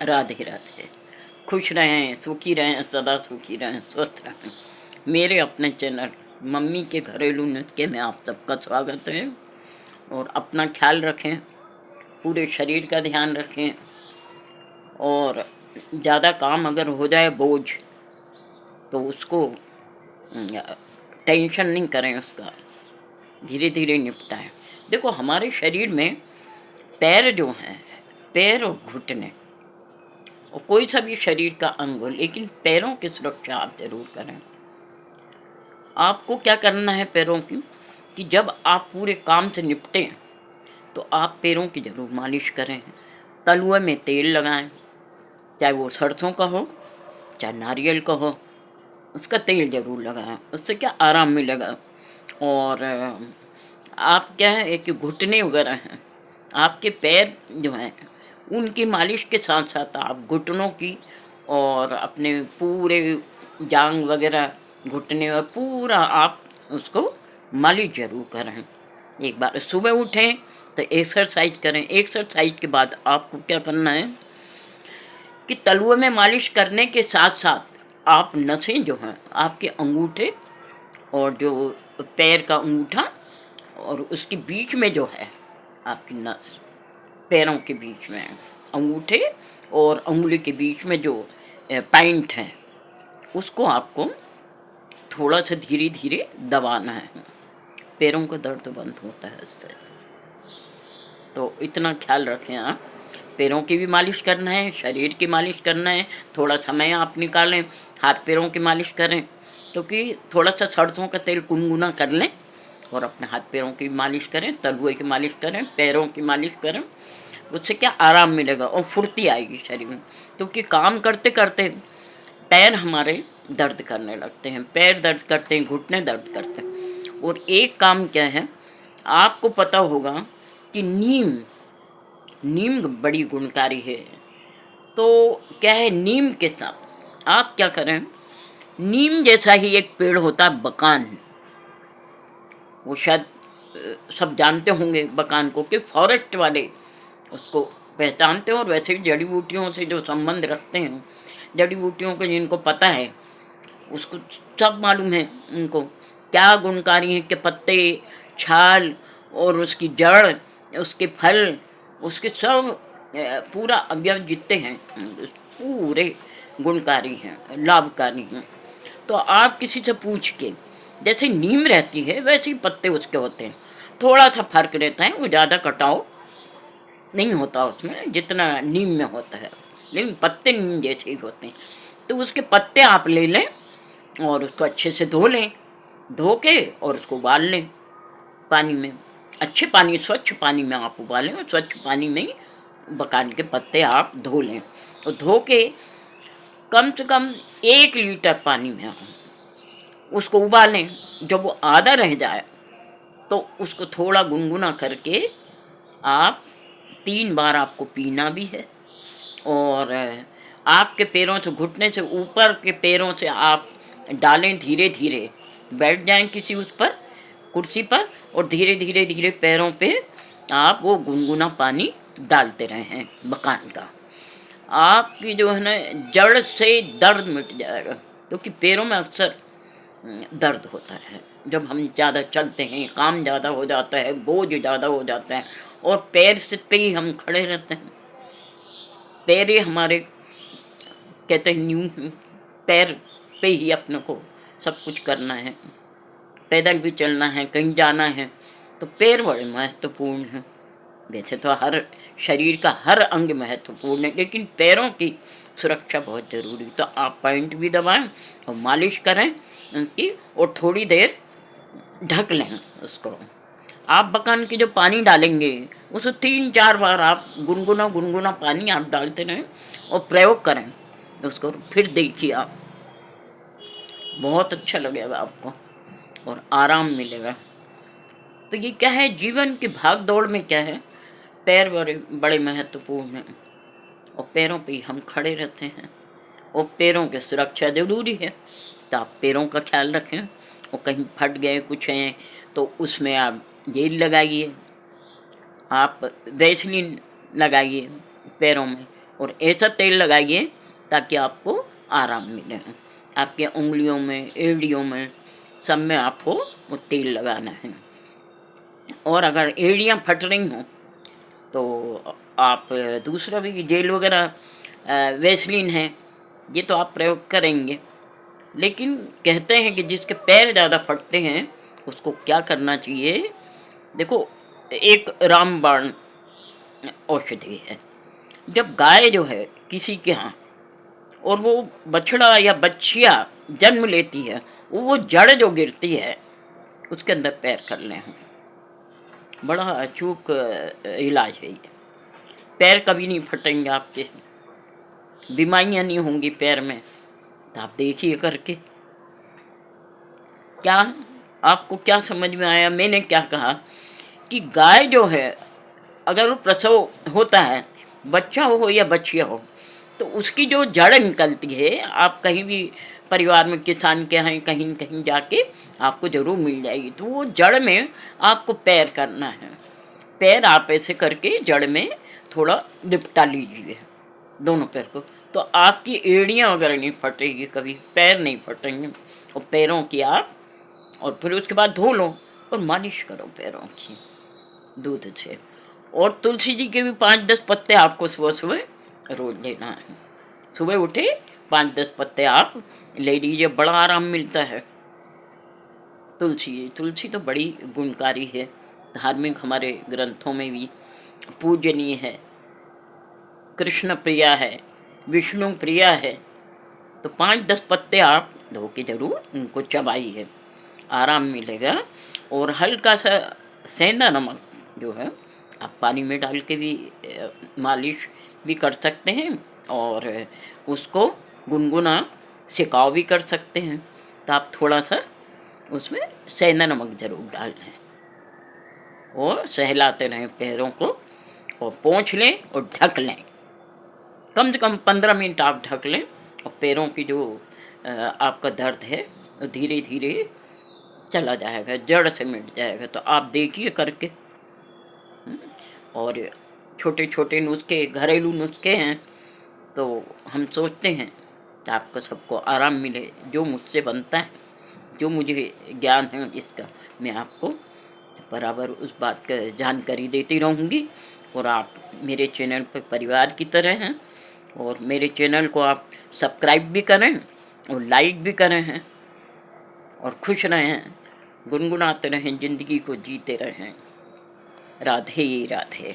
राधे राधे। खुश रहें, सुखी रहें, सदा सुखी रहें, स्वस्थ रहें। मेरे अपने चैनल मम्मी के घरेलू नुस्खे में आप सबका स्वागत है। और अपना ख्याल रखें, पूरे शरीर का ध्यान रखें। और ज़्यादा काम अगर हो जाए बोझ, तो उसको टेंशन नहीं करें, उसका धीरे धीरे निपटाएं। देखो, हमारे शरीर में पैर जो हैं, पैर और घुटने, और कोई सा भी शरीर का अंग हो, लेकिन पैरों की सुरक्षा आप जरूर करें। आपको क्या करना है पैरों की, कि जब आप पूरे काम से निपटें तो आप पैरों की ज़रूर मालिश करें। तलुए में तेल लगाएं, चाहे वो सरसों का हो चाहे नारियल का हो, उसका तेल ज़रूर लगाएं। उससे क्या आराम मिलेगा। और आप क्या है कि घुटने वगैरह हैं, आपके पैर जो हैं उनकी मालिश के साथ साथ आप घुटनों की और अपने पूरे जांग वगैरह, घुटने और पूरा आप उसको मालिश ज़रूर करें। एक बार सुबह उठें तो एक्सरसाइज करें। एक्सरसाइज के बाद आपको क्या करना है कि तलुए में मालिश करने के साथ साथ आप नसें जो हैं, आपके अंगूठे और जो पैर का अंगूठा और उसके बीच में जो है आपकी नस, पैरों के बीच में अंगूठे और अंगुली के बीच में जो पॉइंट है, उसको आपको थोड़ा सा धीरे धीरे दबाना है। पैरों का दर्द बंद होता है इससे। तो इतना ख्याल रखें आप। पैरों की भी मालिश करना है, शरीर की मालिश करना है। थोड़ा समय आप निकालें, हाथ पैरों की मालिश करें, क्योंकि थोड़ा सा सरसों का तेल गुनगुना कर लें और अपने हाथ पैरों की मालिश करें, तलुए की मालिश करें, पैरों की मालिश करें। उससे क्या आराम मिलेगा और फुर्ती आएगी शरीर में। क्योंकि काम करते करते पैर हमारे दर्द करने लगते हैं, पैर दर्द करते हैं, घुटने दर्द करते हैं। और एक काम क्या है, आपको पता होगा कि नीम नीम बड़ी गुणकारी है। तो क्या है, नीम के साथ आप क्या करें, नीम जैसा ही एक पेड़ होता है बकान, वो शायद सब जानते होंगे बकान को, कि फॉरेस्ट वाले उसको पहचानते हो। और वैसे भी जड़ी बूटियों से जो संबंध रखते हैं, जड़ी बूटियों को जिनको पता है उसको सब मालूम है उनको क्या गुणकारी है, कि पत्ते, छाल और उसकी जड़, उसके फल, उसके सब पूरा अवयव जितने हैं पूरे गुणकारी हैं, लाभकारी हैं। तो आप किसी से पूछ के, जैसे नीम रहती है वैसे ही पत्ते उसके होते हैं, थोड़ा सा फर्क रहता है, वो ज़्यादा कटाव नहीं होता उसमें जितना नीम में होता है, लेकिन पत्ते नीम जैसे ही होते हैं। तो उसके पत्ते आप ले लें और उसको अच्छे से धो लें, धो के और उसको उबाल लें पानी में, अच्छे पानी, स्वच्छ पानी में आप उबालें और स्वच्छ पानी में ही बकान के पत्ते आप धो लें। और धो के कम से कम 1 लीटर पानी में उसको उबालें। जब वो आधा रह जाए तो उसको थोड़ा गुनगुना करके आप 3 बार आपको पीना भी है। और आपके पैरों से, घुटने से ऊपर के पैरों से आप डालें, धीरे धीरे बैठ जाएं किसी उस पर, कुर्सी पर, और धीरे धीरे धीरे पैरों पे आप वो गुनगुना पानी डालते रहें बकान का। आपकी जो है ना जड़ से दर्द मिट जाएगा। क्योंकि पैरों में अक्सर दर्द होता है जब हम ज़्यादा चलते हैं, काम ज़्यादा हो जाता है, बोझ ज़्यादा हो जाता है, और पैर से पे ही हम खड़े रहते हैं। पैर ही हमारे, कहते हैं न्यू, पैर पे ही अपने को सब कुछ करना है, पैदल भी चलना है, कहीं जाना है, तो पैर बड़े महत्वपूर्ण हैं। वैसे तो हर शरीर का हर अंग महत्वपूर्ण है, लेकिन पैरों की सुरक्षा बहुत ज़रूरी। तो आप पॉइंट भी दबाएं और मालिश करें उनकी, और थोड़ी देर ढक लें उसको। आप बकान की जो पानी डालेंगे उसको 3-4 बार आप गुनगुना गुनगुना पानी आप डालते रहें और प्रयोग करें उसको। फिर देखिए आप, बहुत अच्छा लगेगा आपको और आराम मिलेगा। तो ये क्या है, जीवन की भाग दौड़ में क्या है, पैर बड़े बड़े महत्वपूर्ण हैं और पैरों पे ही हम खड़े रहते हैं, और पैरों की सुरक्षा ज़रूरी है। तो आप पैरों का ख्याल रखें, और कहीं फट गए कुछ हैं तो उसमें आप जेल लगाइए। आप वैसलीन लगाइए पैरों में, और ऐसा तेल लगाइए ताकि आपको आराम मिले। आपके उंगलियों में, एड़ियों में, सब में आपको वो तेल लगाना है। और अगर एड़ियाँ फट रही हों तो आप दूसरा भी जेल वगैरह, वैसलीन है, ये तो आप प्रयोग करेंगे। लेकिन कहते हैं कि जिसके पैर ज़्यादा फटते हैं उसको क्या करना चाहिए। देखो, एक रामबाण औषधि है। जब गाय जो है किसी के यहाँ, और वो बछड़ा या बछिया जन्म लेती है, वो जड़ जो गिरती है उसके अंदर पैर कर लें, बड़ा अचूक इलाज है ये। पैर कभी नहीं फटेंगे आपके, बीमारियाँ नहीं होंगी पैर में। तो आप देखिए करके। क्या आपको क्या समझ में आया? मैंने क्या कहा कि गाय जो है, अगर वो प्रसव होता है, बच्चा हो या बच्चिया हो, तो उसकी जो जड़ निकलती है, आप कहीं भी परिवार में किसान के हैं, कहीं कहीं जाके आपको ज़रूर मिल जाएगी। तो वो जड़ में आपको पैर करना है। पैर आप ऐसे करके जड़ में थोड़ा लिपटा लीजिए, दोनों पैर को, तो आपकी एड़ियाँ वगैरह नहीं फटेगी, कभी पैर नहीं फटेंगे। और पैरों की आप, और फिर उसके बाद धो लो और मालिश करो पैरों की दूध से। और तुलसी जी के भी 5-10 पत्ते आपको सुबह सुबह रोज लेना है। सुबह उठे 5-10 पत्ते आप ले लीजिए, बड़ा आराम मिलता है। तुलसी तो बड़ी गुणकारी है, धार्मिक हमारे ग्रंथों में भी पूजनीय है, कृष्ण प्रिया है, विष्णु प्रिया है। तो 5-10 पत्ते आप धो के ज़रूर उनको चबाइए, आराम मिलेगा। और हल्का सा सेंधा नमक जो है, आप पानी में डाल के भी मालिश भी कर सकते हैं, और उसको गुनगुना सिकाव भी कर सकते हैं। तो आप थोड़ा सा उसमें सेंधा नमक ज़रूर डाल दें और सहलाते रहें पैरों को, और पोंछ लें और ढक लें। कम से कम 15 मिनट आप ढक लें, और पैरों की जो आपका दर्द है वो धीरे धीरे चला जाएगा, जड़ से मिट जाएगा। तो आप देखिए करके। और छोटे छोटे नुस्खे, घरेलू नुस्खे हैं, तो हम सोचते हैं कि आपको सबको आराम मिले। जो मुझसे बनता है, जो मुझे ज्ञान है इसका, मैं आपको बराबर उस बात का जानकारी देती रहूँगी। और आप मेरे चैनल पर परिवार की तरह हैं, और मेरे चैनल को आप सब्सक्राइब भी करें और लाइक भी करें हैं, और खुश रहें, गुनगुनाते रहें, ज़िंदगी को जीते रहें। राधे राधे।